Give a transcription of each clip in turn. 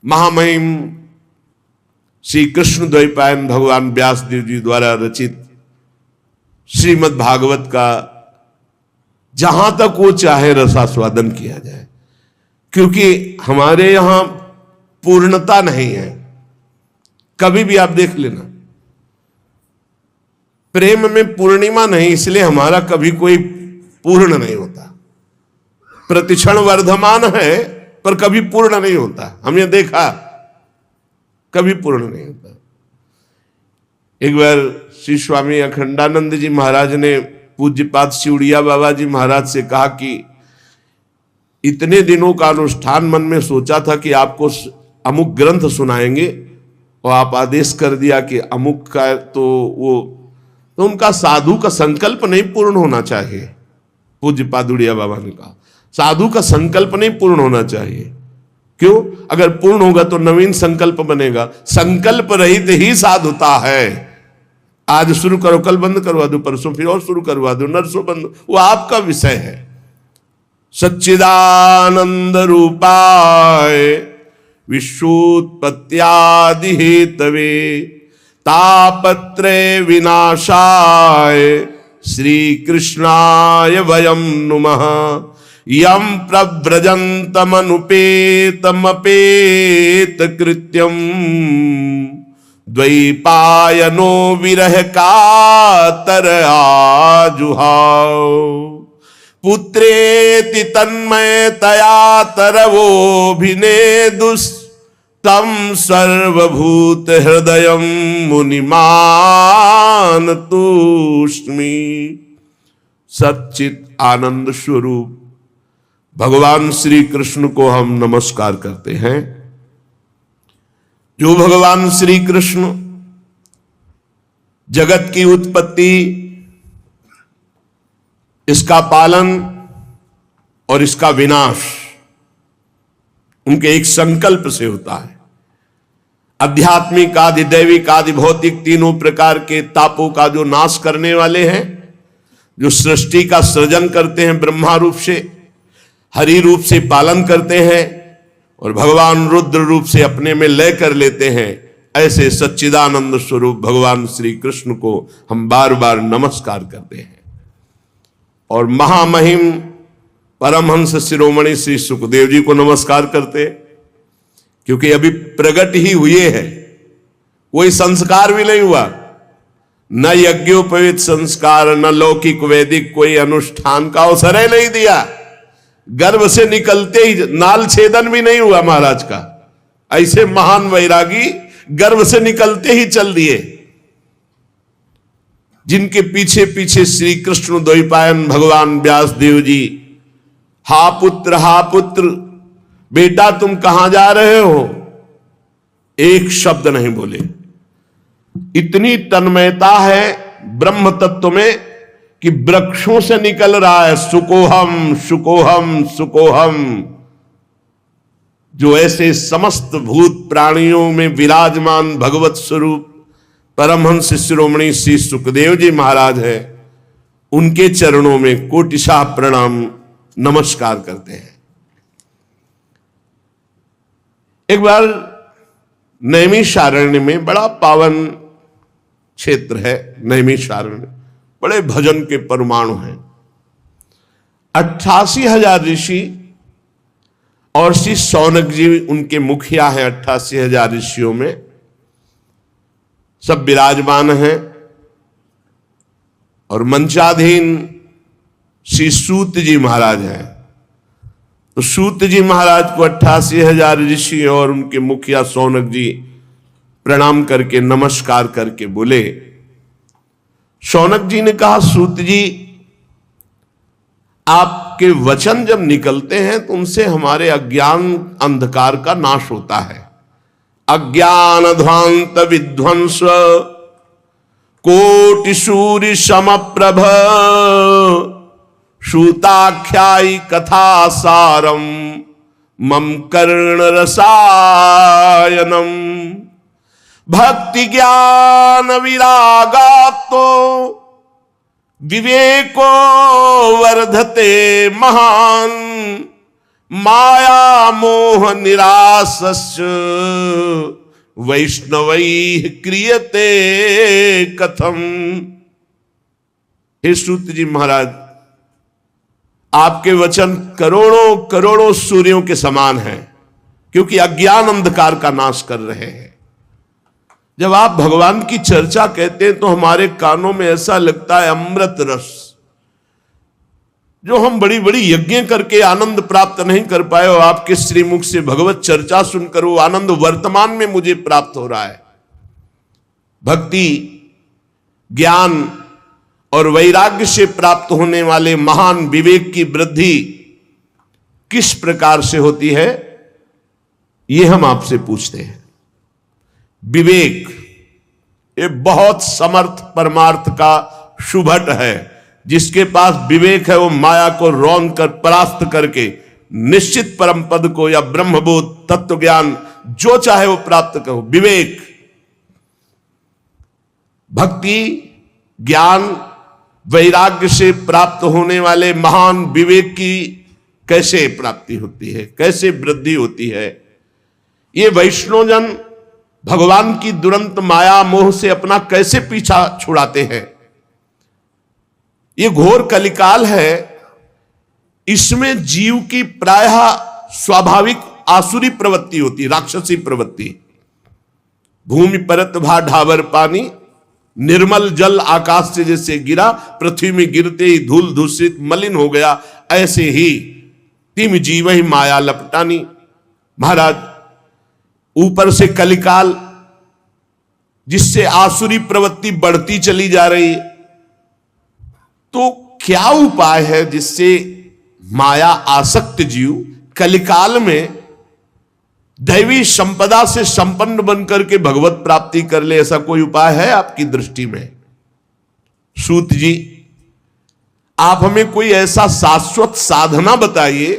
महामहिम श्री कृष्ण द्वैपायन भगवान व्यासदेव जी द्वारा रचित श्रीमद् भागवत का जहां तक वो चाहे रसास्वादन किया जाए, क्योंकि हमारे यहां पूर्णता नहीं है। कभी भी आप देख लेना, प्रेम में पूर्णिमा नहीं, इसलिए हमारा कभी कोई पूर्ण नहीं होता। प्रतिक्षण वर्धमान है पर कभी पूर्ण नहीं होता। हमने देखा कभी पूर्ण नहीं होता। एक बार श्री स्वामी अखंडानंद जी महाराज ने पूज्यपाद शिवड़िया बाबा जी महाराज से कहा कि इतने दिनों का अनुष्ठान मन में सोचा था कि आपको अमुक ग्रंथ सुनाएंगे और आप आदेश कर दिया कि अमुक का तो उनका साधु का संकल्प नहीं पूर्ण होना चाहिए। पूज्यपाद उड़िया बाबा ने कहा साधु का संकल्प नहीं पूर्ण होना चाहिए। क्यों? अगर पूर्ण होगा तो नवीन संकल्प बनेगा। संकल्प रहित ही साधुता है। आज शुरू करो, कल बंद करवा दो, परसों फिर और शुरू करवा दो, नरसों बंद, वो आपका विषय है। सच्चिदानंद रूपाय विश्वोत्पत्त्यादि हेतवे तापत्रय विनाशाय श्री कृष्णाय वयं नुमः। यम प्रव्रजन्तमनुपेतमपेत कृत्यम द्वैपायनो विरह कातर आजुहाव। पुत्रेति तन्मयतया तरवोभिनेदुस्तम सर्वभूत हृदयं मुनिमान तूष्मी। सच्चित आनंद स्वरूप भगवान श्री कृष्ण को हम नमस्कार करते हैं। जो भगवान श्री कृष्ण जगत की उत्पत्ति, इसका पालन और इसका विनाश उनके एक संकल्प से होता है। आध्यात्मिक आदि दैविक आदि भौतिक तीनों प्रकार के तापों का जो नाश करने वाले हैं, जो सृष्टि का सृजन करते हैं, ब्रह्मा रूप से हरि रूप से पालन करते हैं और भगवान रुद्र रूप से अपने में लय कर लेते हैं, ऐसे सच्चिदानंद स्वरूप भगवान श्री कृष्ण को हम बार बार नमस्कार करते हैं। और महामहिम परमहंस शिरोमणि श्री सुखदेव जी को नमस्कार करते, क्योंकि अभी प्रकट ही हुए हैं, कोई संस्कार भी नहीं हुआ, न यज्ञोपवीत संस्कार, न लौकिक वैदिक कोई अनुष्ठान का अवसर ही नहीं दिया। गर्भ से निकलते ही नाल छेदन भी नहीं हुआ महाराज का। ऐसे महान वैरागी गर्भ से निकलते ही चल दिए, जिनके पीछे पीछे श्री कृष्ण द्वैपायन भगवान व्यासदेव जी, हा पुत्र बेटा तुम कहां जा रहे हो, एक शब्द नहीं बोले। इतनी तन्मयता है ब्रह्म तत्व में कि वृक्षों से निकल रहा है सुकोहम सुकोहम सुकोहम। जो ऐसे समस्त भूत प्राणियों में विराजमान भगवत स्वरूप परमहंस शिरोमणि श्री सुखदेव जी महाराज है, उनके चरणों में कोटिशाह प्रणाम नमस्कार करते हैं। एक बार नैमिषारण्य में, बड़ा पावन क्षेत्र है नैमिषारण्य, बड़े भजन के परमाणु हैं। 88,000 ऋषि और श्री शौनक जी उनके मुखिया हैं। 88,000 ऋषियों में सब विराजमान हैं और मंचाधीन श्री सूत जी महाराज हैं। तो सूत जी महाराज को 88,000 ऋषि और उनके मुखिया शौनक जी प्रणाम करके नमस्कार करके बोले। शौनक जी ने कहा, सूत जी आपके वचन जब निकलते हैं तो उनसे हमारे अज्ञान अंधकार का नाश होता है। अज्ञान ध्वांत विध्वंस कोटि सूर्य समप्रभ सूताख्यायी कथा सारम मम कर्ण रसायनम। भक्ति ज्ञान विरागात्तो विवेको वर्धते महान माया मोह निरासस्य वैष्णवैः क्रियते कथम। हे सूत जी महाराज, आपके वचन करोड़ों करोड़ों सूर्यों के समान हैं, क्योंकि अज्ञान अंधकार का नाश कर रहे हैं। जब आप भगवान की चर्चा कहते हैं तो हमारे कानों में ऐसा लगता है अमृत रस। जो हम बड़ी बड़ी यज्ञ करके आनंद प्राप्त नहीं कर पाए, और आपके श्रीमुख से भगवत चर्चा सुनकर वो आनंद वर्तमान में मुझे प्राप्त हो रहा है। भक्ति, ज्ञान और वैराग्य से प्राप्त होने वाले महान विवेक की वृद्धि किस प्रकार से होती है, यह हम आपसे पूछते हैं। विवेक ये बहुत समर्थ परमार्थ का शुभट है। जिसके पास विवेक है वो माया को रौंद कर परास्त करके निश्चित परम पद को या ब्रह्मबोध तत्व ज्ञान जो चाहे वो प्राप्त करो। विवेक, भक्ति, ज्ञान, वैराग्य से प्राप्त होने वाले महान विवेक की कैसे प्राप्ति होती है, कैसे वृद्धि होती है। ये वैष्णवजन भगवान की दुरंत माया मोह से अपना कैसे पीछा छुड़ाते हैं। ये घोर कलिकाल है, इसमें जीव की प्रायः स्वाभाविक आसुरी प्रवृत्ति होती, राक्षसी प्रवृत्ति। भूमि परत भा ढाबर पानी, निर्मल जल आकाश से जैसे गिरा, पृथ्वी में गिरते ही धूल दूषित मलिन हो गया, ऐसे ही तिम जीव ही माया लपटानी। महाराज, ऊपर से कलिकाल जिससे आसुरी प्रवृत्ति बढ़ती चली जा रही, तो क्या उपाय है जिससे माया आसक्त जीव कलिकाल में दैवी संपदा से संपन्न बनकर के भगवत प्राप्ति कर ले? ऐसा कोई उपाय है आपकी दृष्टि में? सूत जी, आप हमें कोई ऐसा शाश्वत साधना बताइए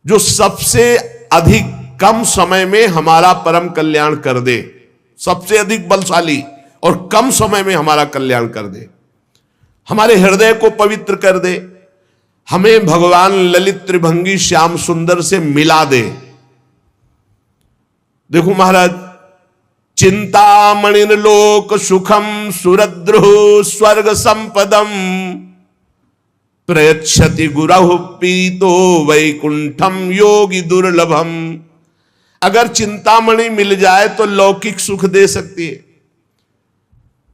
जो सबसे अधिक कम समय में हमारा परम कल्याण कर दे, सबसे अधिक बलशाली और कम समय में हमारा कल्याण कर दे, हमारे हृदय को पवित्र कर दे, हमें भगवान ललित त्रिभंगी श्याम सुंदर से मिला दे। देखो महाराज, चिंतामणिन लोक सुखम सुरद्रुः स्वर्ग संपदम प्रयच्छति गुरहु पीतो वैकुंठम योगी दुर्लभम। अगर चिंतामणि मिल जाए तो लौकिक सुख दे सकती है,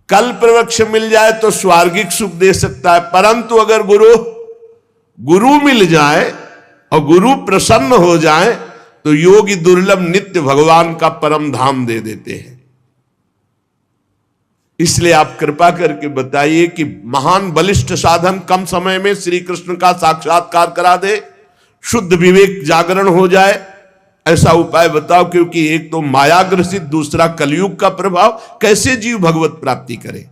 कल्प वृक्ष मिल जाए तो स्वर्गिक सुख दे सकता है, परंतु अगर गुरु मिल जाए और गुरु प्रसन्न हो जाए तो योगी दुर्लभ नित्य भगवान का परम धाम दे देते हैं। इसलिए आप कृपा करके बताइए कि महान बलिष्ठ साधन कम समय में श्री कृष्ण का साक्षात्कार करा दे, शुद्ध विवेक जागरण हो जाए, ऐसा उपाय बताओ। क्योंकि एक तो माया ग्रसित, दूसरा कलयुग का प्रभाव, कैसे जीव भगवत प्राप्ति करे।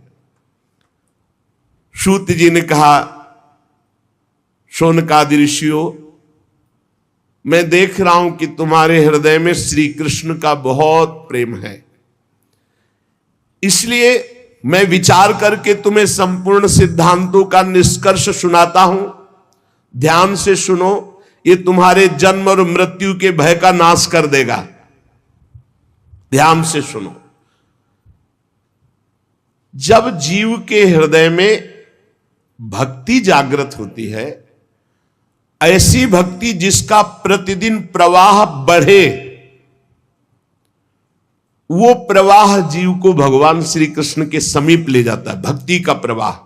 सूत जी ने कहा, शौनकादि ऋषियों, मैं देख रहा हूं कि तुम्हारे हृदय में श्री कृष्ण का बहुत प्रेम है, इसलिए मैं विचार करके तुम्हें संपूर्ण सिद्धांतों का निष्कर्ष सुनाता हूं। ध्यान से सुनो, ये तुम्हारे जन्म और मृत्यु के भय का नाश कर देगा। ध्यान से सुनो। जब जीव के हृदय में भक्ति जागृत होती है, ऐसी भक्ति जिसका प्रतिदिन प्रवाह बढ़े, वो प्रवाह जीव को भगवान श्री कृष्ण के समीप ले जाता है, भक्ति का प्रवाह।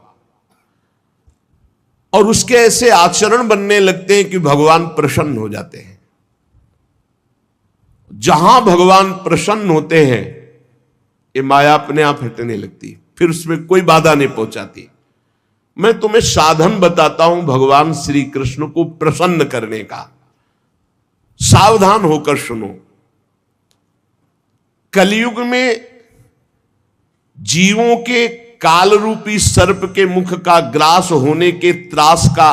और उसके ऐसे आचरण बनने लगते हैं कि भगवान प्रसन्न हो जाते हैं। जहां भगवान प्रसन्न होते हैं, ये माया अपने आप हटने लगती, फिर उसमें कोई बाधा नहीं पहुंचाती। मैं तुम्हें साधन बताता हूं भगवान श्री कृष्ण को प्रसन्न करने का, सावधान होकर सुनो। कलयुग में जीवों के काल रूपी सर्प के मुख का ग्रास होने के त्रास का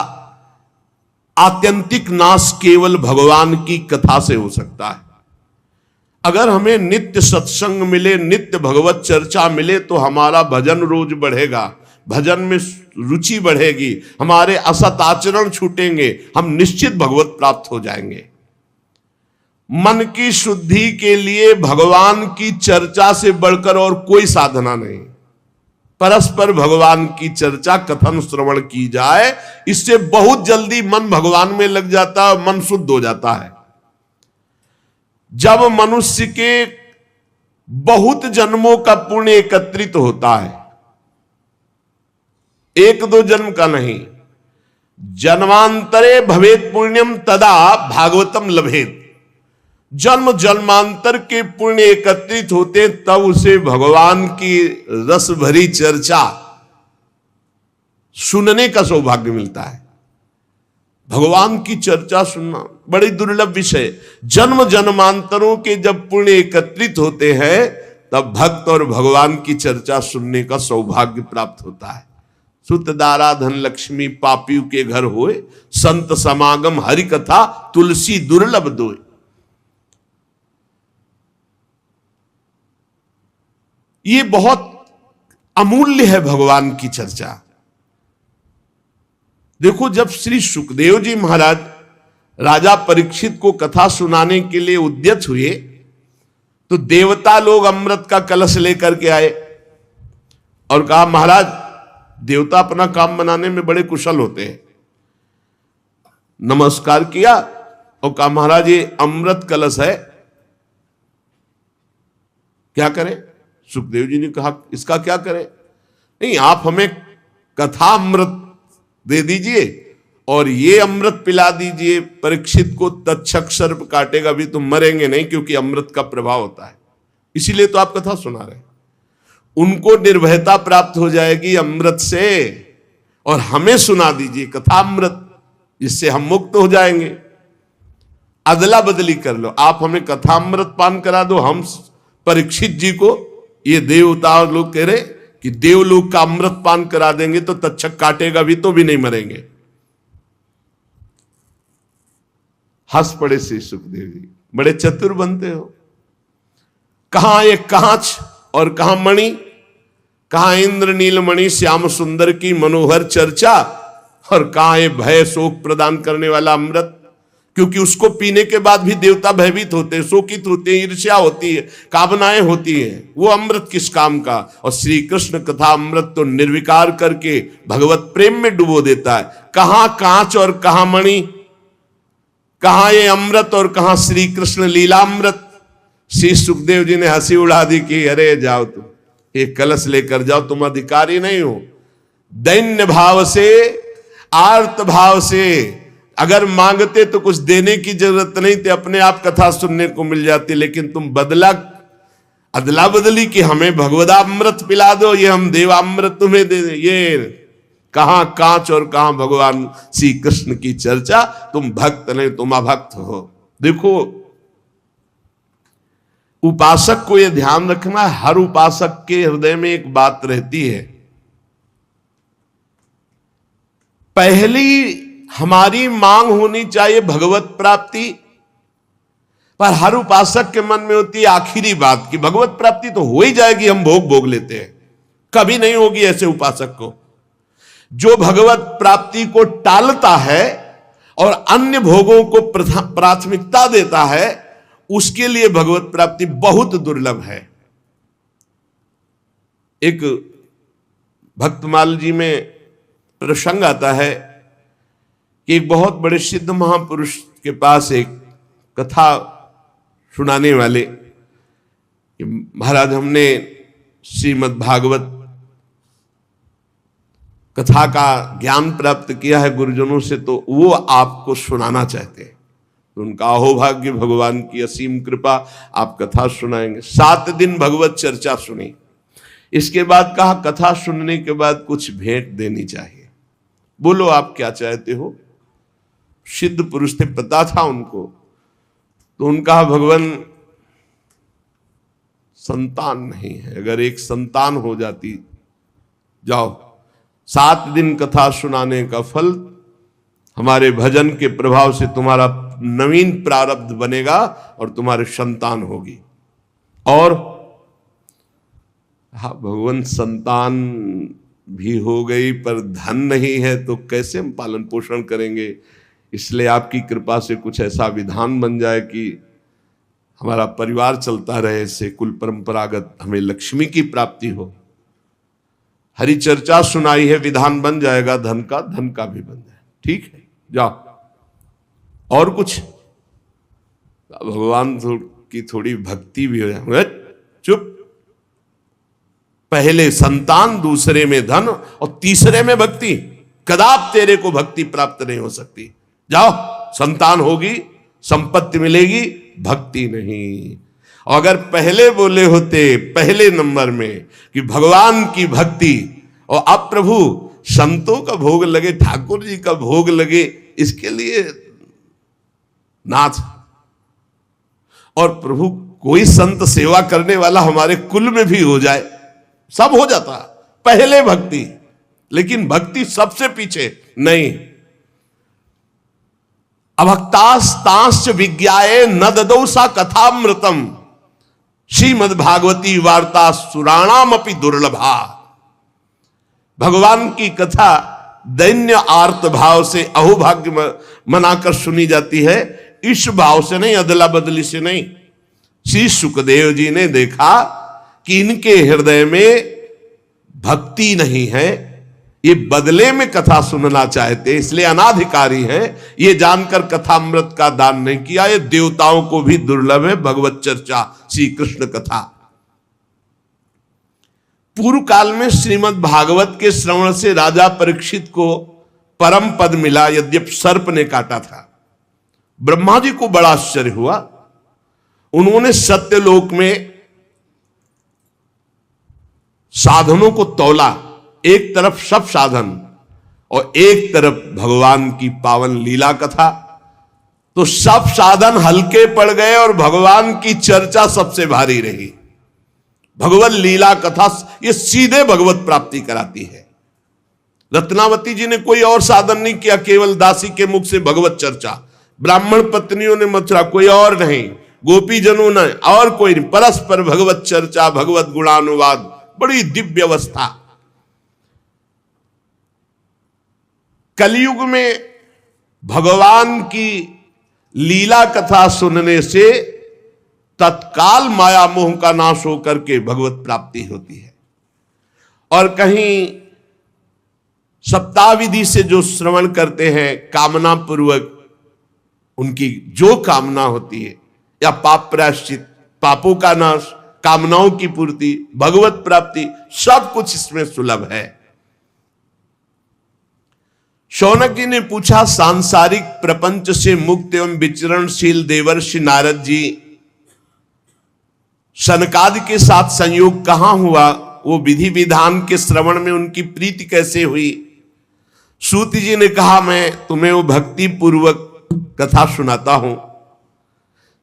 आत्यंतिक नाश केवल भगवान की कथा से हो सकता है। अगर हमें नित्य सत्संग मिले, नित्य भगवत चर्चा मिले, तो हमारा भजन रोज बढ़ेगा, भजन में रुचि बढ़ेगी, हमारे असत आचरण छूटेंगे, हम निश्चित भगवत प्राप्त हो जाएंगे। मन की शुद्धि के लिए भगवान की चर्चा से बढ़कर और कोई साधना नहीं। परस्पर भगवान की चर्चा कथन श्रवण की जाए, इससे बहुत जल्दी मन भगवान में लग जाता है, मन शुद्ध हो जाता है। जब मनुष्य के बहुत जन्मों का पुण्य एकत्रित होता है, एक दो जन्म का नहीं, जन्मांतरे भवेत पुण्यम तदा भागवतम लभेत, जन्म जन्मांतर के पुण्य एकत्रित होते तब उसे भगवान की रस भरी चर्चा सुनने का सौभाग्य मिलता है। भगवान की चर्चा सुनना बड़ी दुर्लभ विषय। जन्म जन्मांतरों के जब पुण्य एकत्रित होते हैं तब भक्त और भगवान की चर्चा सुनने का सौभाग्य प्राप्त होता है। सुत दारा धन लक्ष्मी पापियों के घर होए, संत समागम हरि कथा तुलसी दुर्लभ दोए। ये बहुत अमूल्य है भगवान की चर्चा। देखो, जब श्री सुखदेव जी महाराज राजा परीक्षित को कथा सुनाने के लिए उद्यत हुए तो देवता लोग अमृत का कलश लेकर के आए और कहा, महाराज, देवता अपना काम बनाने में बड़े कुशल होते हैं। नमस्कार किया और कहा, महाराज ये अमृत कलश है, क्या करें? सुखदेव जी ने कहा, इसका क्या करें? नहीं, आप हमें कथा अमृत दे दीजिए और ये अमृत पिला दीजिए। परीक्षित को तक्षक सर्प काटेगा भी, तुम मरेंगे नहीं, क्योंकि अमृत का प्रभाव होता है, इसीलिए तो आप कथा सुना रहे हैं। उनको निर्भयता प्राप्त हो जाएगी अमृत से, और हमें सुना दीजिए कथा अमृत, जिससे हम मुक्त हो जाएंगे। अदला बदली कर लो, आप हमें कथा अमृत पान करा दो, हम परीक्षित जी को, ये देवता लोग कह रहे कि देवलोक का अमृत पान करा देंगे तो तक्षक काटेगा भी तो भी नहीं मरेंगे। हंस पड़े श्री सुखदेव जी, बड़े चतुर बनते हो। कहां एक कांच और कहां मणि, कहां इंद्र नीलमणि श्याम सुंदर की मनोहर चर्चा, और कहां ये भय शोक प्रदान करने वाला अमृत, क्योंकि उसको पीने के बाद भी देवता भयभीत होते हैं, शोकित होते हैं, ईर्ष्या होती है, कामनाएं होती हैं। वो अमृत किस काम का? और श्री कृष्ण कथा अमृत तो निर्विकार करके भगवत प्रेम में डुबो देता है। कहां कांच और कहां मणि, कहां ये अमृत और कहां श्री कृष्ण लीलामृत। श्री सुखदेव जी ने हंसी उड़ा दी कि अरे जाओ, तुम एक कलश लेकर जाओ, तुम अधिकारी नहीं हो। दैन्य भाव से, आर्त भाव से अगर मांगते तो कुछ देने की जरूरत नहीं थी, अपने आप कथा सुनने को मिल जाती। लेकिन तुम बदला, अदला बदली कि हमें भगवदामृत पिला दो, ये हम देवामृत तुम्हें दे दे। ये कहां कांच और कहां भगवान श्री कृष्ण की चर्चा। तुम भक्त नहीं, तुम अभक्त हो। देखो, उपासक को यह ध्यान रखना है, हर उपासक के हृदय में एक बात रहती है। पहली हमारी मांग होनी चाहिए भगवत प्राप्ति, पर हर उपासक के मन में होती है आखिरी बात कि भगवत प्राप्ति तो हो ही जाएगी, हम भोग भोग लेते हैं। कभी नहीं होगी ऐसे उपासक को। जो भगवत प्राप्ति को टालता है और अन्य भोगों को प्राथमिकता देता है, उसके लिए भगवत प्राप्ति बहुत दुर्लभ है। एक भक्तमाल जी में प्रसंग आता है कि एक बहुत बड़े सिद्ध महापुरुष के पास एक कथा सुनाने वाले कि महाराज, हमने श्रीमद् भागवत कथा का ज्ञान प्राप्त किया है गुरुजनों से, तो वो आपको सुनाना चाहते हैं। तो उनका अहोभाग्य, भगवान की असीम कृपा, आप कथा सुनाएंगे। 7 दिन भगवत चर्चा सुनी। इसके बाद कहा, कथा सुनने के बाद कुछ भेंट देनी चाहिए, बोलो आप क्या चाहते हो। सिद्ध पुरुष थे, पता था उनको। तो उनका, भगवान संतान नहीं है, अगर एक संतान हो जाती, जाओ 7 दिन कथा सुनाने का फल हमारे भजन के प्रभाव से तुम्हारा नवीन प्रारब्ध बनेगा और तुम्हारे संतान होगी। और हाँ, भगवान संतान भी हो गई, पर धन नहीं है तो कैसे हम पालन पोषण करेंगे। इसलिए आपकी कृपा से कुछ ऐसा विधान बन जाए कि हमारा परिवार चलता रहे, इससे कुल परंपरागत हमें लक्ष्मी की प्राप्ति हो। हरि चर्चा सुनाई है, विधान बन जाएगा धन का भी बन जाए। ठीक है, जाओ। और कुछ भगवान की थोड़ी भक्ति भी हो जाए। चुप। पहले संतान, दूसरे में धन और तीसरे में भक्ति। कदाप तेरे को भक्ति प्राप्त नहीं हो सकती। जाओ, संतान होगी, संपत्ति मिलेगी, भक्ति नहीं। और अगर पहले बोले होते पहले नंबर में कि भगवान की भक्ति, और अब प्रभु संतों का भोग लगे, ठाकुर जी का भोग लगे, इसके लिए नाथ, और प्रभु कोई संत सेवा करने वाला हमारे कुल में भी हो जाए, सब हो जाता। पहले भक्ति, लेकिन भक्ति सबसे पीछे नहीं। अभक्तास्तांश्च विज्ञाये न ददौ सा कथामृतम, श्रीमद् भागवती वार्ता सुराणाम अपि दुर्लभा। भगवान की कथा दैन्य आर्त भाव से, अहोभाग्य मनाकर सुनी जाती है, इस भाव से नहीं, अदला बदली से नहीं। श्री सुखदेव जी ने देखा कि इनके हृदय में भक्ति नहीं है, ये बदले में कथा सुनना चाहते, इसलिए अनाधिकारी हैं। ये जानकर कथामृत का दान नहीं किया। ये देवताओं को भी दुर्लभ है भगवत चर्चा, श्री कृष्ण कथा। पूर्व काल में श्रीमद् भागवत के श्रवण से राजा परीक्षित को परम पद मिला, यद्यप सर्प ने काटा था। ब्रह्मा जी को बड़ा आश्चर्य हुआ। उन्होंने सत्यलोक में साधनों को तौला, एक तरफ सब साधन और एक तरफ भगवान की पावन लीला कथा, तो सब साधन हल्के पड़ गए और भगवान की चर्चा सबसे भारी रही। भगवत लीला कथा ये सीधे भगवत प्राप्ति कराती है। रत्नावती जी ने कोई और साधन नहीं किया, केवल दासी के मुख से भगवत चर्चा। ब्राह्मण पत्नियों ने मथुरा, कोई और नहीं, गोपी जनों ने, और कोई नहीं, परस्पर भगवत चर्चा, भगवत गुणानुवाद, बड़ी दिव्य अवस्था। कलयुग में भगवान की लीला कथा सुनने से तत्काल माया मोह का नाश होकर के भगवत प्राप्ति होती है। और कहीं सप्ताह विधि से जो श्रवण करते हैं, कामना पूर्वक उनकी जो कामना होती है, या पाप प्रायश्चित, पापों का नाश, कामनाओं की पूर्ति, भगवत प्राप्ति, सब कुछ इसमें सुलभ है। शौनक जी ने पूछा, सांसारिक प्रपंच से मुक्त एवं विचरणशील देवर्षि नारद जी, सनकादि के साथ संयोग कहां हुआ? वो विधि विधान के श्रवण में उनकी प्रीति कैसे हुई? सूत जी ने कहा, मैं तुम्हें वो भक्ति पूर्वक कथा सुनाता हूं।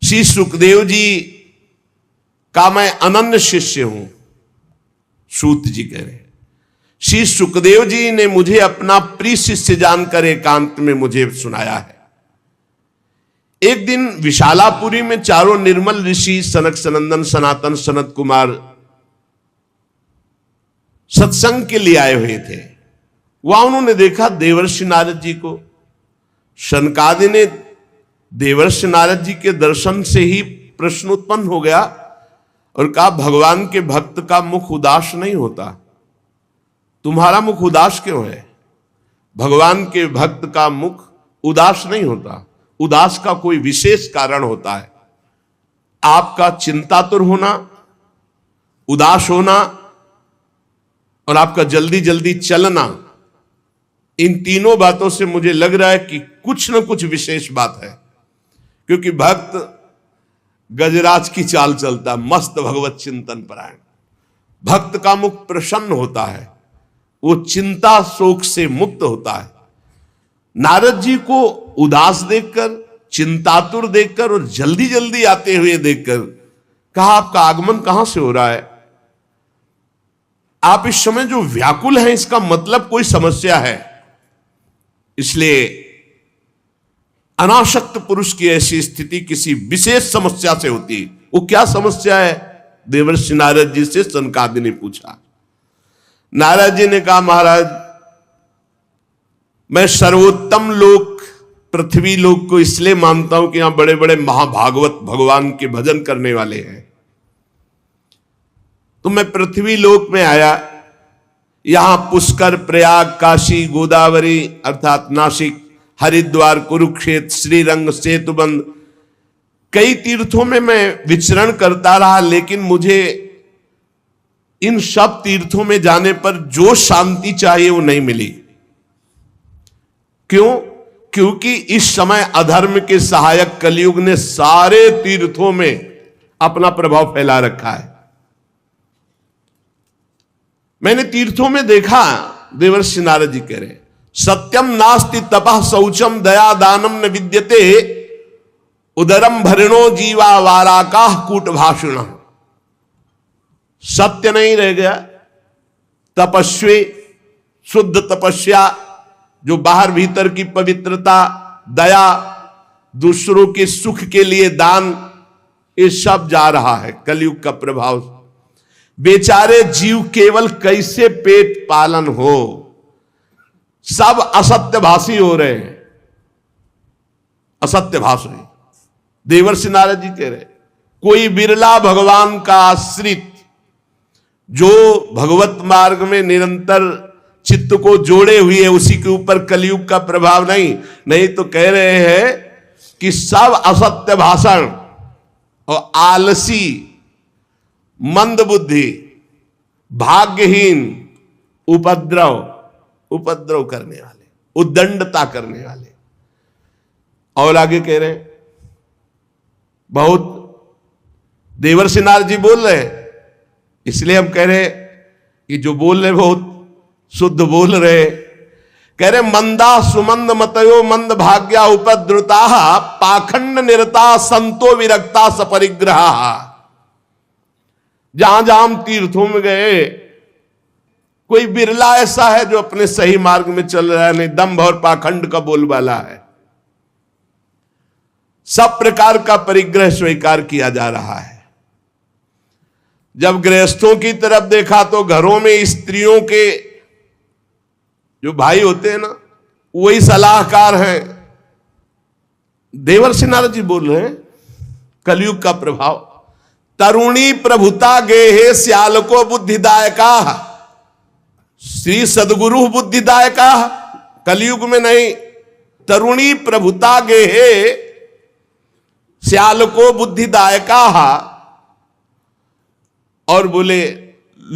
श्री सुखदेव जी का मैं अनन्य शिष्य हूं। सूत जी कह रहे, श्री सुखदेव जी ने मुझे अपना प्रिय शिष्य जानकर एकांत में मुझे सुनाया है। एक दिन विशालापुरी में चारों निर्मल ऋषि सनक सनंदन सनातन सनत कुमार सत्संग के लिए आए हुए थे। वहां उन्होंने देखा देवर्षि नारद जी को। सनकादि ने देवर्षि नारद जी के दर्शन से ही प्रश्न उत्पन्न हो गया और कहा, भगवान के भक्त का मुख उदास नहीं होता, तुम्हारा मुख उदास क्यों है? भगवान के भक्त का मुख उदास नहीं होता, उदास का कोई विशेष कारण होता है। आपका चिंतातुर होना, उदास होना और आपका जल्दी जल्दी चलना, इन तीनों बातों से मुझे लग रहा है कि कुछ न कुछ विशेष बात है। क्योंकि भक्त गजराज की चाल चलता, मस्त भगवत चिंतन परायण। भक्त का मुख प्रसन्न होता है, वो चिंता शोक से मुक्त होता है। नारद जी को उदास देखकर, चिंतातुर देखकर और जल्दी जल्दी आते हुए देखकर कहा, आपका आगमन कहां से हो रहा है? आप इस समय जो व्याकुल हैं, इसका मतलब कोई समस्या है। इसलिए अनासक्त पुरुष की ऐसी स्थिति किसी विशेष समस्या से होती है। वो क्या समस्या है? देवर्षि नारद जी से सनकादि ने पूछा। नारद जी ने कहा, महाराज मैं सर्वोत्तम लोक पृथ्वी लोक को इसलिए मानता हूं कि यहां बड़े बड़े महाभागवत भगवान के भजन करने वाले हैं। तो मैं पृथ्वी लोक में आया, यहां पुष्कर, प्रयाग, काशी, गोदावरी अर्थात नासिक, हरिद्वार, कुरुक्षेत्र, श्रीरंग, सेतुबंद, कई तीर्थों में मैं विचरण करता रहा, लेकिन मुझे इन सब तीर्थों में जाने पर जो शांति चाहिए वो नहीं मिली। क्यों? क्योंकि इस समय अधर्म के सहायक कलयुग ने सारे तीर्थों में अपना प्रभाव फैला रखा है। मैंने तीर्थों में देखा, देवर्षि नारद जी कह रहे, सत्यम नास्ति तपः शौचम दया दानम न विद्यते उदरम भरणो जीवा वाराकाह कूट भाषुण। सत्य नहीं रह गया, तपस्वी, शुद्ध तपस्या, जो बाहर भीतर की पवित्रता, दया, दूसरों के सुख के लिए दान, ये सब जा रहा है कलयुग का प्रभाव। बेचारे जीव केवल कैसे पेट पालन हो, सब असत्यभाषी हो रहे हैं, असत्यभाषी। देवर्षि नारद जी कह रहे, कोई बिरला भगवान का आश्रित जो भगवत मार्ग में निरंतर चित्त को जोड़े हुए है, उसी के ऊपर कलयुग का प्रभाव नहीं तो कह रहे हैं कि सब असत्य भाषण और आलसी, मंदबुद्धि, भाग्यहीन, उपद्रव करने वाले, उद्दंडता करने वाले। और आगे कह रहे हैं, बहुत देवर्षि नारद जी बोल रहे हैं, इसलिए हम कह रहे कि जो बोल रहे बहुत शुद्ध बोल रहे। कह रहे, मंदा सुमंद मतयो मंद भाग्या उपद्रुता पाखंड निरता संतो विरक्ता सपरिग्रहा। जहां जहां हम तीर्थों में गए, कोई बिरला ऐसा है जो अपने सही मार्ग में चल रहा है, नहीं दंभ और पाखंड का बोलबाला है। सब प्रकार का परिग्रह स्वीकार किया जा रहा है। जब गृहस्थों की तरफ देखा तो घरों में स्त्रियों के जो भाई होते हैं ना, वही सलाहकार हैं। देवर्षि नारद जी बोल रहे हैं, कलयुग का प्रभाव। तरुणी प्रभुता गेहे श्यालको बुद्धिदायका, श्री सदगुरु बुद्धिदायका। कलयुग में नहीं, तरुणी प्रभुता गेहे श्यालको बुद्धिदायका। और बोले,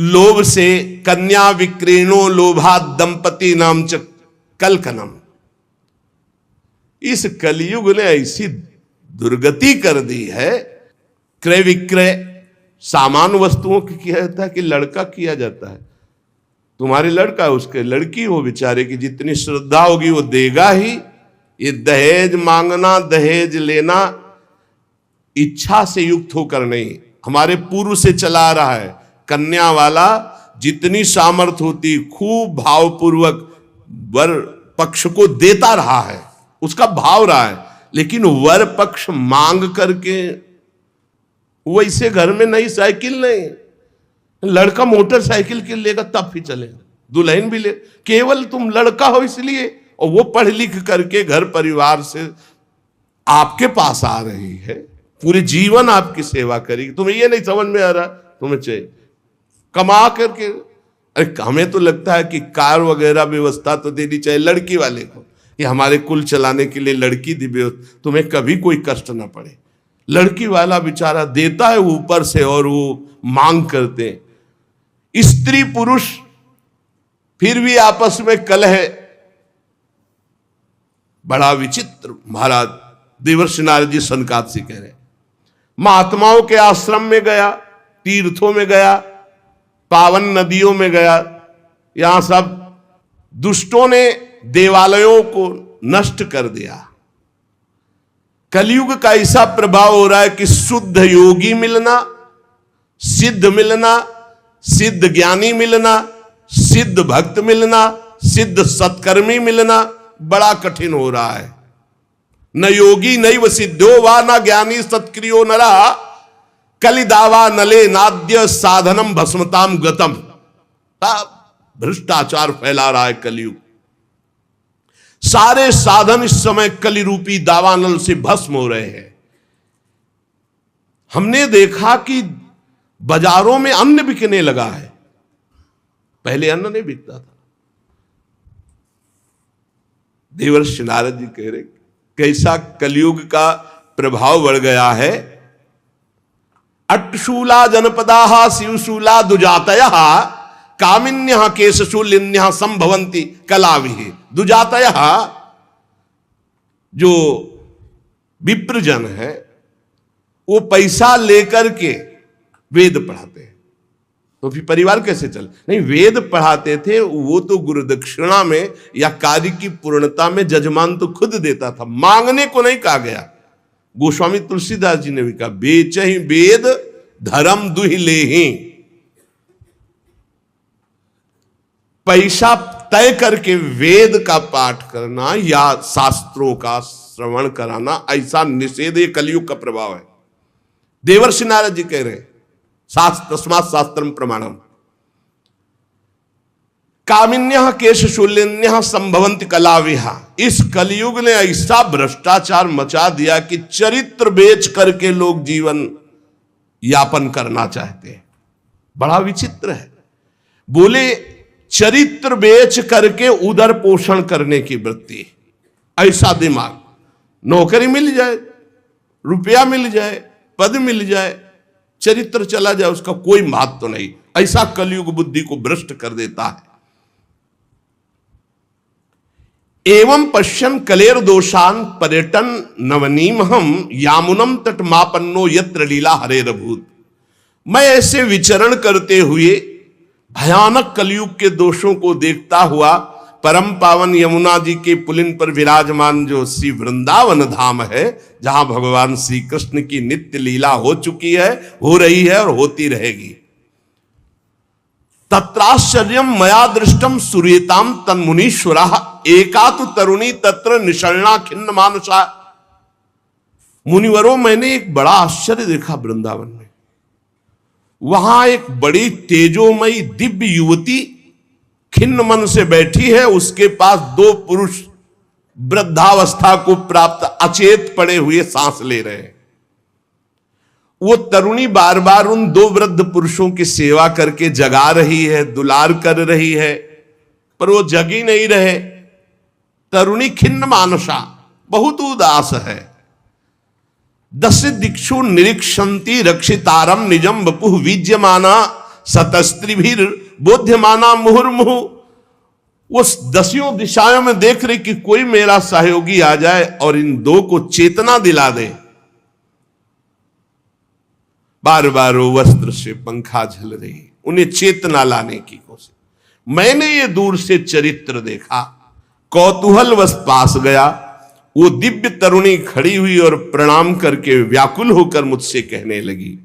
लोभ से कन्या विक्रीणो लोभा दंपति नाम च कलकनम। इस कलयुग ने ऐसी दुर्गति कर दी है, क्रय विक्रय सामान्य वस्तुओं की किया जाता है कि लड़का किया जाता है। तुम्हारे लड़का, उसके लड़की हो, बेचारे की जितनी श्रद्धा होगी वो देगा ही। ये दहेज मांगना, दहेज लेना इच्छा से युक्त होकर नहीं, हमारे पूर्व से चला रहा है। कन्या वाला जितनी सामर्थ होती, खूब भावपूर्वक वर पक्ष को देता रहा है, उसका भाव रहा है। लेकिन वर पक्ष मांग करके वैसे घर में नई साइकिल नहीं, लड़का मोटरसाइकिल के लेगा तब भी चलेगा, दुल्हन भी ले। केवल तुम लड़का हो इसलिए, और वो पढ़ लिख करके घर परिवार से आपके पास आ रही है, पूरे जीवन आपकी सेवा करेगी। तुम्हें ये नहीं समझ में आ रहा, तुम्हें चाहिए कमा करके। अरे हमें तो लगता है कि कार वगैरह व्यवस्था तो देनी चाहिए लड़की वाले को, कि हमारे कुल चलाने के लिए लड़की दी, तुम्हें कभी कोई कष्ट ना पड़े। लड़की वाला बेचारा देता है ऊपर से, और वो मांग करते हैं। स्त्री पुरुष फिर भी आपस में कलह, बड़ा विचित्र। महाराज देवर्षि नारद जी सनकाद से कह रहे, महात्माओं के आश्रम में गया, तीर्थों में गया, पावन नदियों में गया, यहां सब दुष्टों ने देवालयों को नष्ट कर दिया। कलयुग का ऐसा प्रभाव हो रहा है कि शुद्ध योगी मिलना, सिद्ध मिलना, सिद्ध ज्ञानी मिलना, सिद्ध भक्त मिलना, सिद्ध सत्कर्मी मिलना बड़ा कठिन हो रहा है। न योगी नैव सिद्धो वा न ज्ञानी सत्क्रियो नरा कलिदावा नले नाद्य साधनम भस्मताम गतम। भ्रष्टाचार फैला रहा है कलयुग। सारे साधन इस समय कलिरूपी दावानल से भस्म हो रहे हैं। हमने देखा कि बाजारों में अन्न बिकने लगा है, पहले अन्न नहीं बिकता था। देवर्षि नारद जी कह रहे कैसा कलयुग का प्रभाव बढ़ गया है। अट्टशूला जनपदा शिवशूला दुजातय कामिन्य केशशूलिन्य संभवंती कलाविहि। दुजातय जो विप्रजन है वो पैसा लेकर के वेद पढ़ाते हैं, तो फिर परिवार कैसे चले? नहीं, वेद पढ़ाते थे वो तो गुरु दक्षिणा में या कार्य की पूर्णता में जजमान तो खुद देता था, मांगने को नहीं कहा गया। गोस्वामी तुलसीदास जी ने भी कहा बेच ही वेद धर्म दुहि ले ही। पैसा तय करके वेद का पाठ करना या शास्त्रों का श्रवण कराना, ऐसा निषेध ये कलयुग का प्रभाव है। देवर्षि नारद जी कह रहे तस्मात् शास्त्रम प्रमाणम। कामिन्यः केशशूलिन्यः संभवन्ति कलाविहा। इस कलयुग ने ऐसा भ्रष्टाचार मचा दिया कि चरित्र बेच करके लोग जीवन यापन करना चाहते हैं। बड़ा विचित्र है। बोले चरित्र बेच करके उदर पोषण करने की वृत्ति, ऐसा दिमाग। नौकरी मिल जाए, रुपया मिल जाए, पद मिल जाए, चरित्र चला जाए, उसका कोई महत्व तो नहीं। ऐसा कलयुग बुद्धि को भ्रष्ट कर देता है। एवं पश्यन कलेर दोषान पर्यटन नवनीम हम यामुनम तटमापन्नो यत्र लीला हरेरभूत। मैं ऐसे विचरण करते हुए भयानक कलयुग के दोषों को देखता हुआ परम पावन यमुना जी के पुलिन पर विराजमान जो श्री वृंदावन धाम है, जहां भगवान श्री कृष्ण की नित्य लीला हो चुकी है, हो रही है और होती रहेगी। तत्राश्चर्यम मया दृष्टम सूर्यताम तन्मुनीश्वरा एका तु तरुणी तत्र निषण्णा खिन्न मानसा। मुनिवरों, मैंने एक बड़ा आश्चर्य देखा वृंदावन में। वहां एक बड़ी तेजोमयी दिव्य युवती खिन्न मन से बैठी है, उसके पास दो पुरुष वृद्धावस्था को प्राप्त अचेत पड़े हुए सांस ले रहे हैं। वो तरुणी बार बार उन दो वृद्ध पुरुषों की सेवा करके जगा रही है, दुलार कर रही है, पर वो जगी नहीं रहे। तरुणी खिन्न मानसा, बहुत उदास है। दश दिक्षु निरीक्षन्ति रक्षितारम निजम वपुः विज्यमाना सतस्त्रिभिर बोध्यमाना मुहुर्मुहु। वो दसियों दिशाओं में देख रही कि कोई मेरा सहयोगी आ जाए और इन दो को चेतना दिला दे। बार बार वो वस्त्र से पंखा झल रही, उन्हें चेतना लाने की कोशिश। मैंने ये दूर से चरित्र देखा, कौतूहलवश पास गया। वो दिव्य तरुणी खड़ी हुई और प्रणाम करके व्याकुल होकर मुझसे कहने लगी,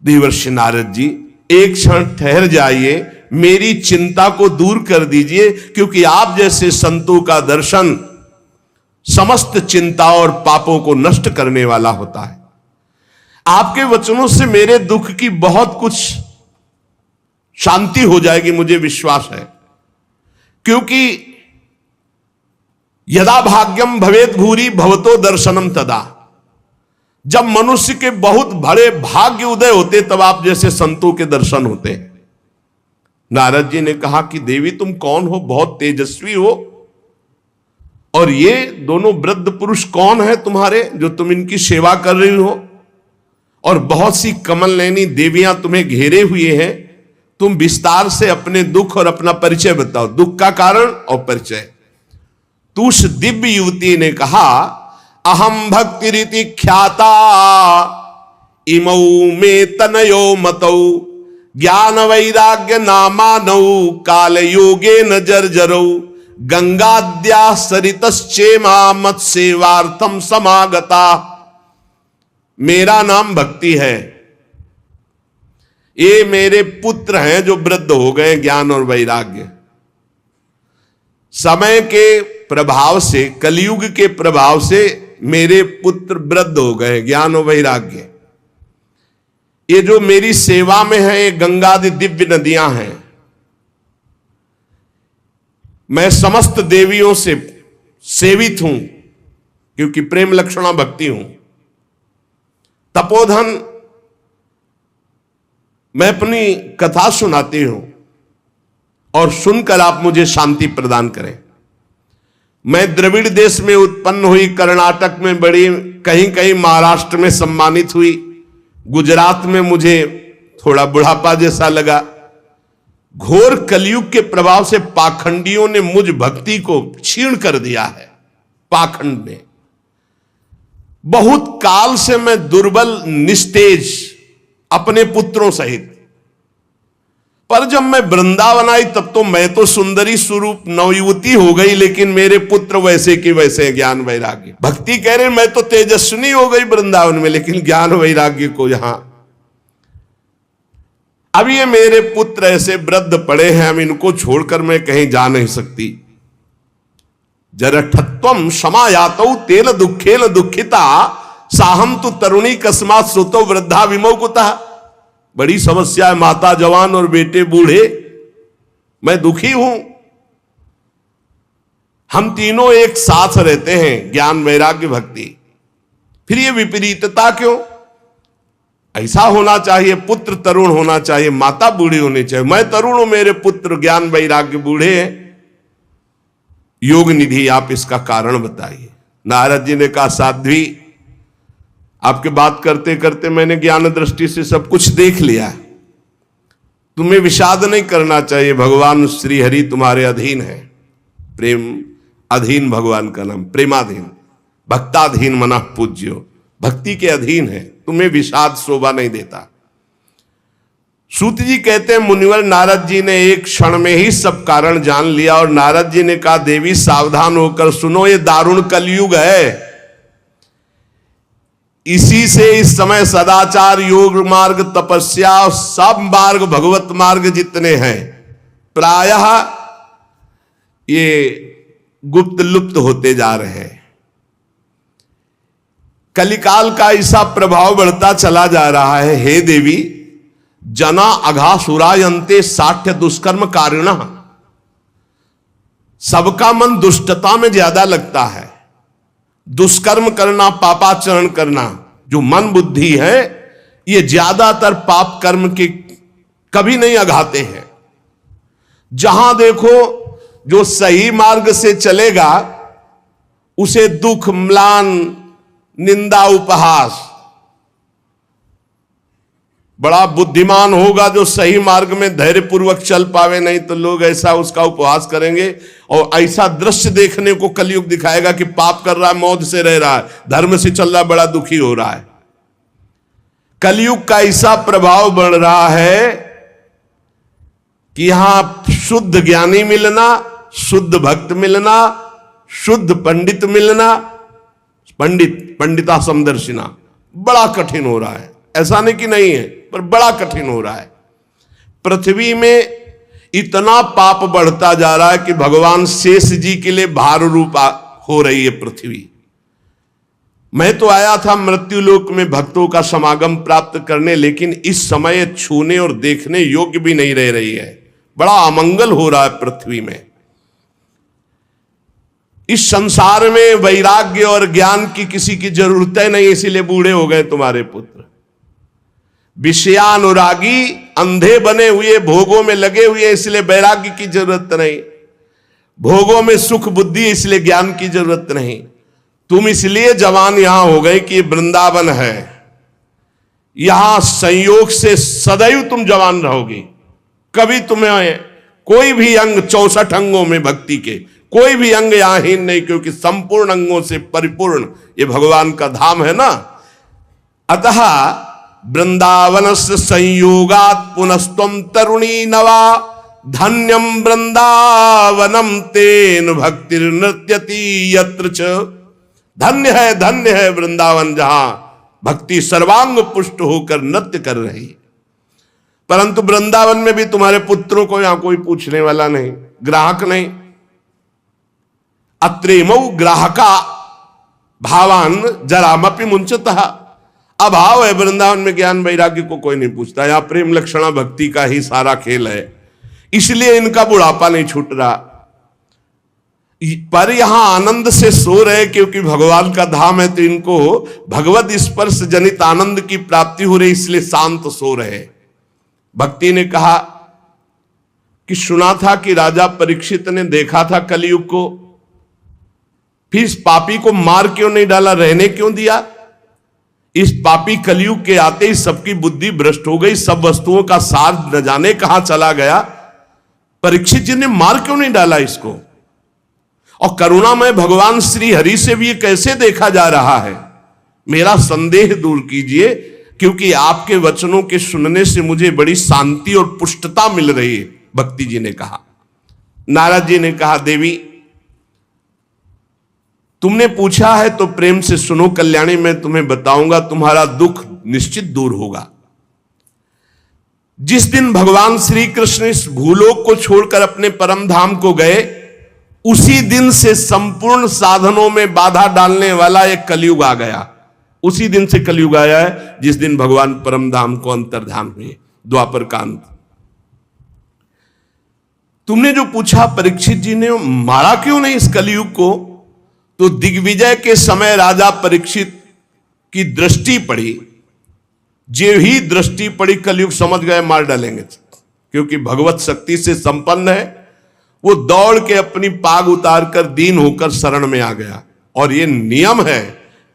देवर्षि नारद जी, एक क्षण ठहर जाइए, मेरी चिंता को दूर कर दीजिए, क्योंकि आप जैसे संतों का दर्शन समस्त चिंता और पापों को नष्ट करने वाला होता है। आपके वचनों से मेरे दुख की बहुत कुछ शांति हो जाएगी, मुझे विश्वास है। क्योंकि यदा भाग्यम भवेद भूरि भवतो दर्शनम तदा। जब मनुष्य के बहुत बड़े भाग्य उदय होते तब आप जैसे संतों के दर्शन होते हैं। नारद जी ने कहा कि देवी तुम कौन हो, बहुत तेजस्वी हो, और ये दोनों वृद्ध पुरुष कौन है तुम्हारे जो तुम इनकी सेवा कर रही हो, और बहुत सी कमल नयनी देवियां तुम्हें घेरे हुए हैं। तुम विस्तार से अपने दुख और अपना परिचय बताओ, दुख का कारण और परिचय। तो उस दिव्य युवती ने कहा, अहम भक्ति रीति ख्याता इमौ में तनयो मतौ ज्ञान वैराग्य नामानौ काल योगे न जर्जरौ गंगाद्या सरितश्चेमा मत सेवार्थम समागता। मेरा नाम भक्ति है, ये मेरे पुत्र हैं जो वृद्ध हो गए ज्ञान और वैराग्य। समय के प्रभाव से, कलयुग के प्रभाव से मेरे पुत्र वृद्ध हो गए ज्ञान और वैराग्य। ये जो मेरी सेवा में है, ये गंगादि दिव्य नदियां हैं, मैं समस्त देवियों से सेवित हूं क्योंकि प्रेम लक्षणा भक्ति हूं। तपोधन, मैं अपनी कथा सुनाती हूं और सुनकर आप मुझे शांति प्रदान करें। मैं द्रविड़ देश में उत्पन्न हुई, कर्नाटक में बड़ी, कहीं कहीं महाराष्ट्र में सम्मानित हुई, गुजरात में मुझे थोड़ा बुढ़ापा जैसा लगा। घोर कलयुग के प्रभाव से पाखंडियों ने मुझ भक्ति को क्षीण कर दिया है। पाखंड ने बहुत काल से मैं दुर्बल, निस्तेज, अपने पुत्रों सहित, पर जब मैं वृंदावन आई तब तो मैं तो सुंदरी स्वरूप नवयुवती हो गई, लेकिन मेरे पुत्र वैसे के वैसे ज्ञान वैराग्य। भक्ति कह रहे मैं तो तेजस्विनी हो गई वृंदावन में, लेकिन ज्ञान वैराग्य को यहां। अब ये मेरे पुत्र ऐसे वृद्ध पड़े हैं, हम इनको छोड़कर मैं कहीं जा नहीं सकती। जरठत्वम समायातौ तेल दुखेल दुखिता साहम तु तरुणी कस्मात सुतो वृद्धा विमोकुता। बड़ी समस्या है, माता जवान और बेटे बूढ़े, मैं दुखी हूं। हम तीनों एक साथ रहते हैं, ज्ञान वैराग्य भक्ति, फिर ये विपरीतता क्यों? ऐसा होना चाहिए, पुत्र तरुण होना चाहिए, माता बूढ़ी होनी चाहिए। मैं तरुण हूं, मेरे पुत्र ज्ञान वैराग्य बूढ़े हैं। योग निधि, आप इसका कारण बताइए। नारद जी ने कहा, साध्वी, आपके बात करते करते मैंने ज्ञान दृष्टि से सब कुछ देख लिया, तुम्हें विषाद नहीं करना चाहिए। भगवान श्री हरि तुम्हारे अधीन है। प्रेम अधीन भगवान का नाम, प्रेमाधीन, भक्ताधीन मनः पूज्यो, भक्ति के अधीन है, तुम्हें विषाद शोभा नहीं देता। सूत जी कहते हैं, मुनिवर नारद जी ने एक क्षण में ही सब कारण जान लिया और नारद जी ने कहा, देवी सावधान होकर सुनो, ये दारुण कलयुग है। इसी से इस समय सदाचार, योग मार्ग, तपस्या, सब मार्ग, भगवत मार्ग जितने हैं, प्रायः ये गुप्त लुप्त होते जा रहे हैं। कलिकाल का ऐसा प्रभाव बढ़ता चला जा रहा है। हे देवी, जना अघासुरायन्ते साठ्य दुष्कर्म कारिणा। सबका मन दुष्टता में ज्यादा लगता है। दुष्कर्म करना, पापाचरण करना, जो मन बुद्धि है, ये ज्यादातर पाप कर्म के कभी नहीं अघाते हैं। जहां देखो जो सही मार्ग से चलेगा उसे दुख, म्लान, निंदा, उपहास। बड़ा बुद्धिमान होगा जो सही मार्ग में धैर्य पूर्वक चल पावे, नहीं तो लोग ऐसा उसका उपहास करेंगे और ऐसा दृश्य देखने को कलयुग दिखाएगा कि पाप कर रहा है, मौज से रह रहा है, धर्म से चल रहा है, बड़ा दुखी हो रहा है। कलयुग का ऐसा प्रभाव बढ़ रहा है कि यहां शुद्ध ज्ञानी मिलना, शुद्ध भक्त मिलना, शुद्ध पंडित मिलना, पंडिता समदर्शिना बड़ा कठिन हो रहा है। ऐसा नहीं कि नहीं है, पर बड़ा कठिन हो रहा है। पृथ्वी में इतना पाप बढ़ता जा रहा है कि भगवान शेष जी के लिए भार रूप हो रही है पृथ्वी। मैं तो आया था मृत्यु लोक में भक्तों का समागम प्राप्त करने, लेकिन इस समय छूने और देखने योग्य भी नहीं रह रही है। बड़ा अमंगल हो रहा है पृथ्वी में। इस संसार में वैराग्य और ज्ञान की किसी की जरूरत है नहीं, इसीलिए बूढ़े हो गए तुम्हारे पुत्र। विषयानुरागी, अंधे बने हुए, भोगों में लगे हुए, इसलिए वैराग्य की जरूरत नहीं। भोगों में सुख बुद्धि, इसलिए ज्ञान की जरूरत नहीं। तुम इसलिए जवान यहां हो गए कि वृंदावन है, यहां संयोग से सदैव तुम जवान रहोगे। कभी तुम्हें कोई भी अंग, 64 अंगों में भक्ति के कोई भी अंग यहां हीन नहीं, क्योंकि संपूर्ण अंगों से परिपूर्ण ये भगवान का धाम है ना। अतः वृंदावनस्य संयोगात् पुनस्त्वं तरुणी नवा, धन्यम वृंदावनम तेन भक्तिर्नृत्यति यत्र च। धन्य है वृंदावन, जहां भक्ति सर्वांग पुष्ट होकर नृत्य कर रही। परंतु वृंदावन में भी तुम्हारे पुत्रों को यहां कोई पूछने वाला नहीं, ग्राहक नहीं। अत्रेमौ ग्राहका भावान जरामपि मुंचतः। अभाव है वृंदावन में, ज्ञान वैराग्य को कोई नहीं पूछता। यहां प्रेम लक्षणा भक्ति का ही सारा खेल है, इसलिए इनका बुढ़ापा नहीं छूट रहा। पर यहां आनंद से सो रहे क्योंकि भगवान का धाम है, तो इनको भगवत स्पर्श जनित आनंद की प्राप्ति हो रही, इसलिए शांत सो रहे। भक्ति ने कहा कि सुना था कि राजा परीक्षित ने देखा था कलयुग को, फिर इस पापी को मार क्यों नहीं डाला, रहने क्यों दिया? इस पापी कलयुग के आते ही सबकी बुद्धि भ्रष्ट हो गई, सब वस्तुओं का सार न जाने कहां चला गया। परीक्षित जी ने मार क्यों नहीं डाला इसको? और करुणामय भगवान श्री हरि से भी ये कैसे देखा जा रहा है, मेरा संदेह दूर कीजिए, क्योंकि आपके वचनों के सुनने से मुझे बड़ी शांति और पुष्टता मिल रही है। भक्ति जी ने कहा। नारद जी ने कहा, देवी तुमने पूछा है तो प्रेम से सुनो कल्याणी, मैं तुम्हें बताऊंगा, तुम्हारा दुख निश्चित दूर होगा। जिस दिन भगवान श्री कृष्ण इस भूलोक को छोड़कर अपने परम धाम को गए, उसी दिन से संपूर्ण साधनों में बाधा डालने वाला एक कलयुग आ गया। उसी दिन से कलयुग आया है जिस दिन भगवान परम धाम को अंतर्धान हुए, द्वापर का अंत। तुमने जो पूछा परीक्षित जी ने मारा क्यों नहीं इस कलयुग को, तो दिग्विजय के समय राजा परीक्षित की दृष्टि पड़ी, जे ही दृष्टि पड़ी कलयुग समझ गए मार डालेंगे, क्योंकि भगवत शक्ति से संपन्न है। वो दौड़ के अपनी पाग उतार कर दीन होकर शरण में आ गया। और ये नियम है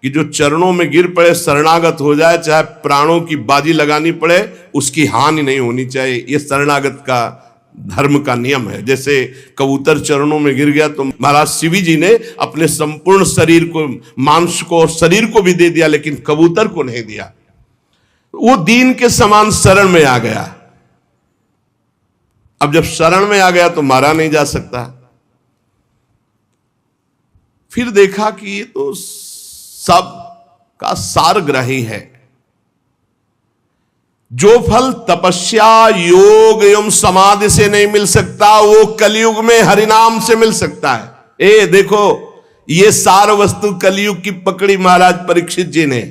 कि जो चरणों में गिर पड़े, शरणागत हो जाए, चाहे प्राणों की बाजी लगानी पड़े, उसकी हानि नहीं होनी चाहिए। ये शरणागत का धर्म का नियम है। जैसे कबूतर चरणों में गिर गया तो महाराज शिवी जी ने अपने संपूर्ण शरीर को, मांस को और शरीर को भी दे दिया, लेकिन कबूतर को नहीं दिया। वो दीन के समान शरण में आ गया। अब जब शरण में आ गया तो मारा नहीं जा सकता। फिर देखा कि ये तो सब का सारग्राही है। जो फल तपस्या, योग एवं समाधि से नहीं मिल सकता, वो कलयुग में हरिनाम से मिल सकता है। ए देखो, ये सार वस्तु कलयुग की पकड़ी महाराज परीक्षित जी ने।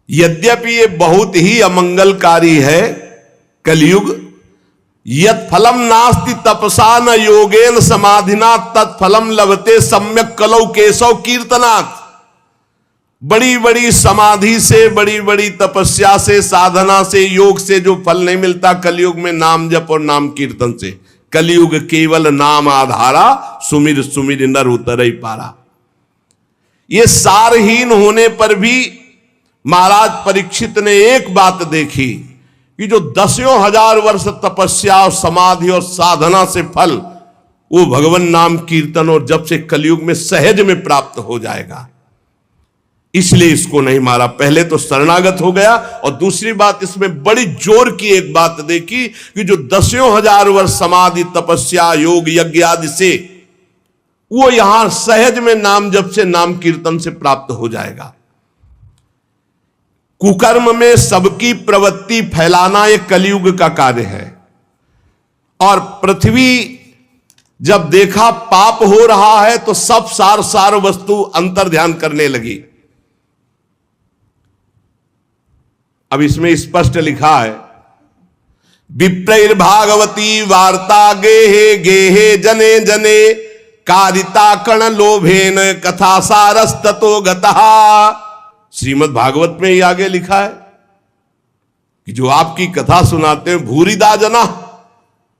यद्यपि ये बहुत ही अमंगलकारी है कलयुग, यत् फलम नास्ति तपसा न योगेन समाधिना तत्फलम लभते सम्यक कलौ केशव कीर्तनात्। बड़ी बड़ी समाधि से, बड़ी बड़ी तपस्या से, साधना से, योग से जो फल नहीं मिलता कलयुग में, नाम जप और नाम कीर्तन से। कलयुग केवल नाम आधारा, सुमिर सुमिर नर उतरई पारा। ये सारहीन होने पर भी महाराज परीक्षित ने एक बात देखी कि जो 10,000 वर्ष तपस्या और समाधि और साधना से फल, वो भगवान नाम कीर्तन और जब से कलयुग में सहज में प्राप्त हो जाएगा। इसलिए इसको नहीं मारा। पहले तो शरणागत हो गया, और दूसरी बात इसमें बड़ी जोर की एक बात देखी कि जो 10,000 वर्ष समाधि, तपस्या, योग, यज्ञ आदि से, वो यहां सहज में नाम जप से, नाम कीर्तन से प्राप्त हो जाएगा। कुकर्म में सबकी प्रवृत्ति फैलाना एक कलयुग का कार्य है। और पृथ्वी जब देखा पाप हो रहा है तो सब सार वस्तु अंतर ध्यान करने लगी। अब इसमें स्पष्ट लिखा है, विप्रैर्भागवती वार्ता गेहे गेहे जने जने कारिता कण लोभेन कथा सारस्ततो गतः। श्रीमद् भागवत में ही आगे लिखा है कि जो आपकी कथा सुनाते हैं भूरिदा जना,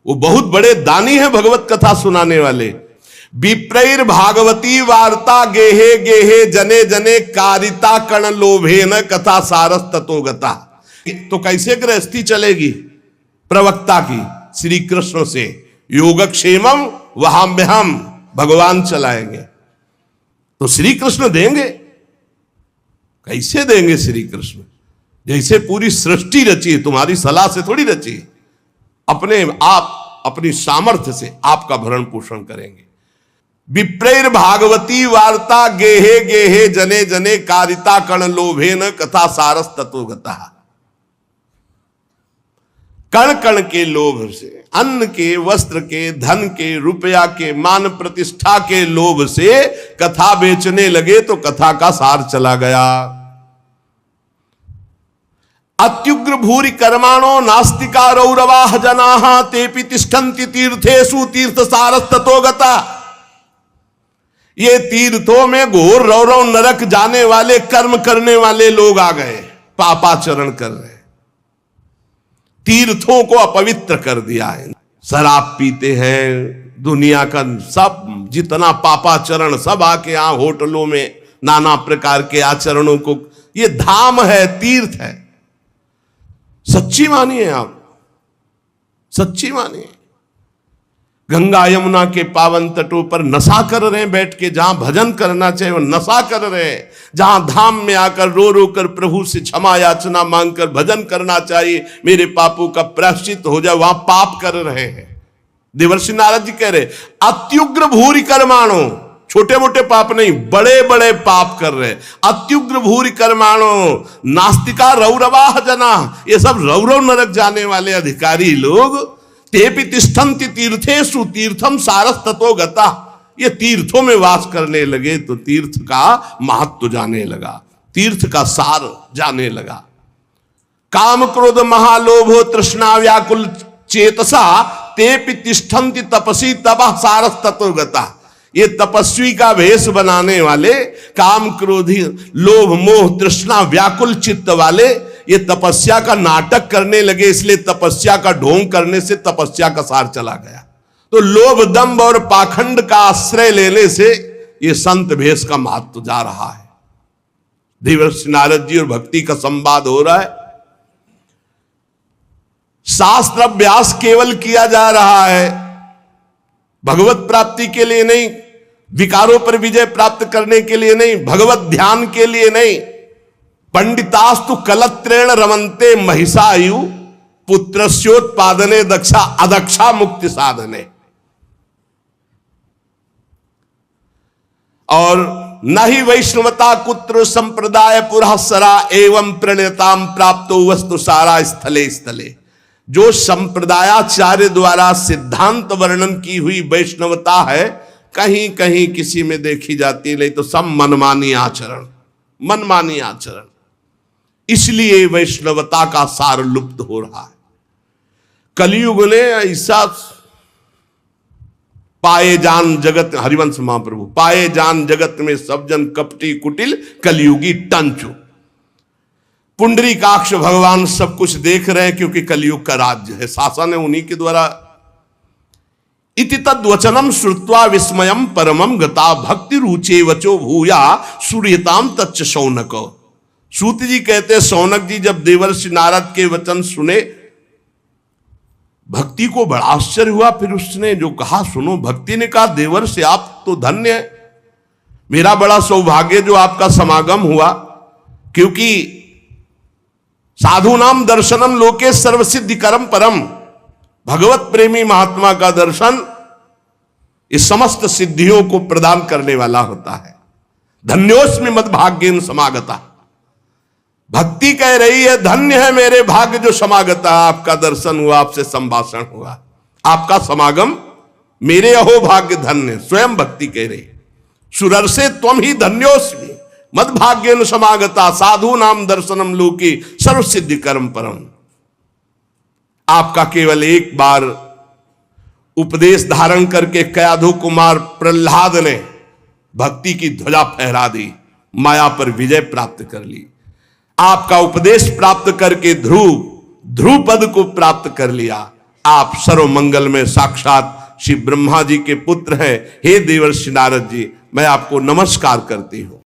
वो बहुत बड़े दानी हैं भगवत कथा सुनाने वाले। विप्रैर भागवती वार्ता गेहे गेहे जने जने कारिता कण लोभेन कथा सारस ततो गता। तो कैसे गृहस्थी चलेगी प्रवक्ता की? श्री कृष्ण से। योगक्षेमम वहाम्यहम, भगवान चलाएंगे तो श्री कृष्ण देंगे। कैसे देंगे श्री कृष्ण? जैसे पूरी सृष्टि रची है, तुम्हारी सलाह से थोड़ी रची है। अपने आप, अपनी सामर्थ्य से आपका भरण पोषण करेंगे। विप्रैर भागवती वार्ता गेहे गेहे जने जने कारिता कण लोभेन कथा सारस ततो गतः। कण कण के लोभ से, अन्न के, वस्त्र के, धन के, रुपया के, मान प्रतिष्ठा के लोभ से कथा बेचने लगे तो कथा का सार चला गया। अत्युग्र भूरि कर्माणो नास्तिका रौरवाह जनाः तेपि तिष्ठन्ति तीर्थेषु तीर्थ सारस्ततो गता। ये तीर्थों में घोर रौरव नरक जाने वाले कर्म करने वाले लोग आ गए, पापाचरण कर रहे, तीर्थों को अपवित्र कर दिया है। शराब पीते हैं, दुनिया का सब जितना पापाचरण सब आके यहां होटलों में नाना प्रकार के आचरणों को, ये धाम है, तीर्थ है। सच्ची मानिए आप, सच्ची मानिए। गंगा यमुना के पावन तटों पर नशा कर रहे हैं बैठ के, जहां भजन करना चाहिए वो नशा कर रहे हैं, जहां धाम में आकर रो रो कर प्रभु से क्षमा याचना मांगकर भजन करना चाहिए, मेरे पापों का प्रायश्चित हो जाए, वहां पाप कर रहे हैं। देवर्षि नारद जी कह रहे अत्युग्र भूरि कर्माणो, छोटे मोटे पाप नहीं, बड़े बड़े पाप कर रहे, अत्युग्र भूरि कर्माणो नास्तिका रौरवाह जना, ये सब रौरव नरक जाने वाले अधिकारी लोग, तेपि तिष्ठन्ति तीर्थेषु तीर्थम सारस्ततो गता, ये तीर्थों में वास करने लगे तो तीर्थ का महत्व जाने लगा, तीर्थ का सार जाने लगा। काम क्रोध महालोभो तृष्णा व्याकुल चेतसा तेपि तिष्ठन्ति तपसी तपः सारस्ततो गता। ये तपस्वी का भेष बनाने वाले, काम क्रोधी लोभ मोह तृष्णा व्याकुल चित्त वाले, ये तपस्या का नाटक करने लगे, इसलिए तपस्या का ढोंग करने से तपस्या का सार चला गया। तो लोभ दंभ और पाखंड का आश्रय लेने से ये संत भेष का महत्व जा रहा है। देवर्षि नारद जी और भक्ति का संवाद हो रहा है, शास्त्र अभ्यास केवल किया जा रहा है, भगवत प्राप्ति के लिए नहीं, विकारों पर विजय प्राप्त करने के लिए नहीं, भगवत ध्यान के लिए नहीं। पंडितास्तु कलत्रेण रमन्ते महिषायु पुत्रस्योत्पादने दक्षा अदक्षा मुक्ति साधने। और न ही वैष्णवता कुत्र संप्रदाय पुरःसरा एवं प्रणेताम प्राप्तो वस्तु सारा स्थले स्थले। जो संप्रदायाचार्य द्वारा सिद्धांत वर्णन की हुई वैष्णवता है, कहीं कहीं किसी में देखी जाती है, नहीं तो सब मनमानी आचरण, मनमानी आचरण। इसलिए वैष्णवता का सार लुप्त हो रहा है। कलयुग ने ऐसा पाए जान जगत, हरिवंश महाप्रभु, पाए जान जगत में सब जन कपटी कुटिल कलयुगी टंचु। पुंडरीकाक्ष भगवान सब कुछ देख रहे हैं, क्योंकि कलयुग का राज्य है, शासन है उन्हीं के द्वारा। इति तद्वचनम श्रुत्वा विस्मयम परमम गता भक्ति रुचे वचो भूया सूर्यताम तच्च शौनक। सूत जी कहते हैं, शौनक जी जब देवर्षि नारद के वचन सुने, भक्ति को बड़ा आश्चर्य हुआ। फिर उसने जो कहा सुनो, भक्ति ने कहा देवर्षि आप तो धन्य है, मेरा बड़ा सौभाग्य जो आपका समागम हुआ, क्योंकि साधु नाम दर्शनम लोके सर्वसिद्धि करम परम। भगवत प्रेमी महात्मा का दर्शन इस समस्त सिद्धियों को प्रदान करने वाला होता है। धन्योस्मि मद्भाग्येन समागता। भक्ति कह रही है धन्य है मेरे भाग्य जो समागता, आपका दर्शन हुआ, आपसे संभाषण हुआ, आपका समागम मेरे अहो भाग्य धन्य। स्वयं भक्ति कह रही है, सुरर्षे त्वम ही धन्योस्मि मद्भाग्येन समागता साधु नाम दर्शनम लोके सर्व सिद्धि कर्म परम। आपका केवल एक बार उपदेश धारण करके कयाधु कुमार प्रहलाद ने भक्ति की ध्वजा फहरा दी, माया पर विजय प्राप्त कर ली। आपका उपदेश प्राप्त करके ध्रुव पद को प्राप्त कर लिया। आप सर्व मंगल में साक्षात श्री ब्रह्मा जी के पुत्र हैं। हे देवर्षि नारद जी, मैं आपको नमस्कार करती हूं।